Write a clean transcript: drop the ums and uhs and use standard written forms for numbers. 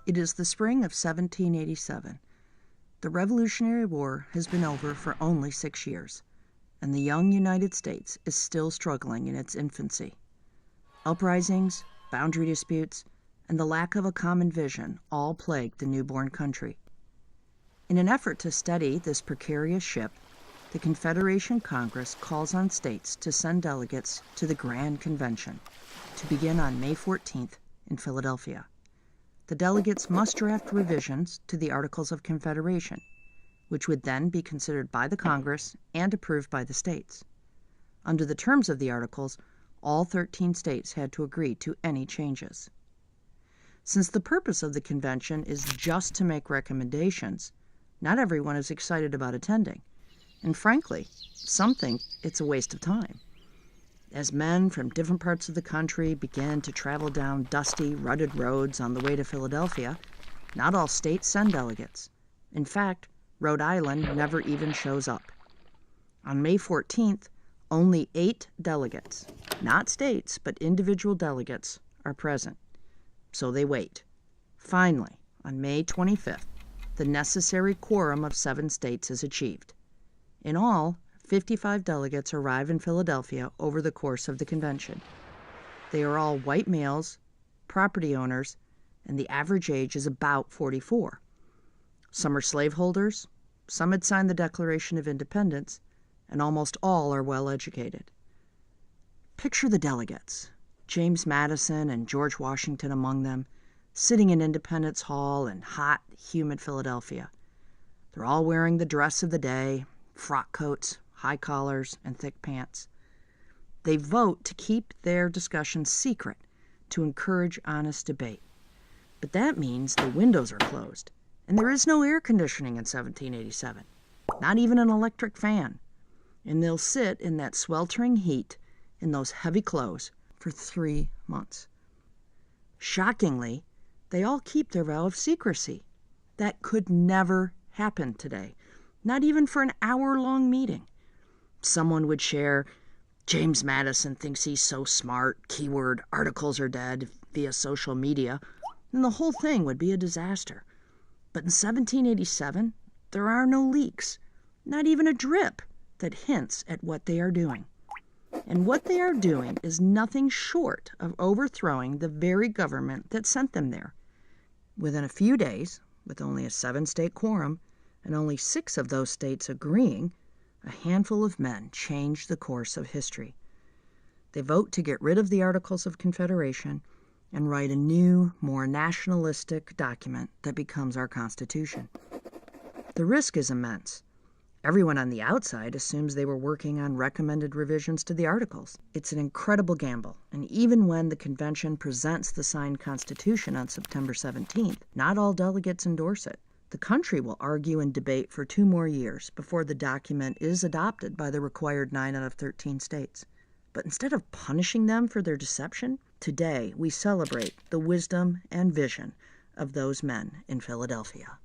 It is the spring of 1787. The Revolutionary War has been over for only 6 years, and the young United States is still struggling in its infancy. Uprisings, boundary disputes, and the lack of a common vision all plague the newborn country. In an effort to steady this precarious ship, the Confederation Congress calls on states to send delegates to the Grand Convention, to begin on May 14th in Philadelphia. The delegates must draft revisions to the Articles of Confederation, which would then be considered by the Congress and approved by the states. Under the terms of the Articles, all 13 states had to agree to any changes. Since the purpose of the convention is just to make recommendations, not everyone is excited about attending, and frankly, some think it's a waste of time. As men from different parts of the country begin to travel down dusty, rutted roads on the way to Philadelphia, not all states send delegates. In fact, Rhode Island never even shows up. On May 14th, only 8 delegates, not states, but individual delegates, are present. So they wait. Finally, on May 25th, the necessary quorum of 7 states is achieved. In all, 55 delegates arrive in Philadelphia over the course of the convention. They are all white males, property owners, and the average age is about 44. Some are slaveholders, some had signed the Declaration of Independence, and almost all are well educated. Picture the delegates, James Madison and George Washington among them, sitting in Independence Hall in hot, humid Philadelphia. They're all wearing the dress of the day, frock coats, high collars, and thick pants. They vote to keep their discussions secret to encourage honest debate. But that means the windows are closed, and there is no air conditioning in 1787, not even an electric fan. And they'll sit in that sweltering heat in those heavy clothes for 3 months. Shockingly, they all keep their vow of secrecy. That could never happen today, not even for an hour-long meeting. Someone would share, James Madison thinks he's so smart, keyword, articles are dead, via social media, and the whole thing would be a disaster. But in 1787, there are no leaks, not even a drip that hints at what they are doing. And what they are doing is nothing short of overthrowing the very government that sent them there. Within a few days, with only a 7-state quorum, and only 6 of those states agreeing, a handful of men change the course of history. They vote to get rid of the Articles of Confederation and write a new, more nationalistic document that becomes our Constitution. The risk is immense. Everyone on the outside assumes they were working on recommended revisions to the Articles. It's an incredible gamble, and even when the convention presents the signed Constitution on September 17th, not all delegates endorse it. The country will argue and debate for 2 more years before the document is adopted by the required 9 out of 13 states. But instead of punishing them for their deception, today we celebrate the wisdom and vision of those men in Philadelphia.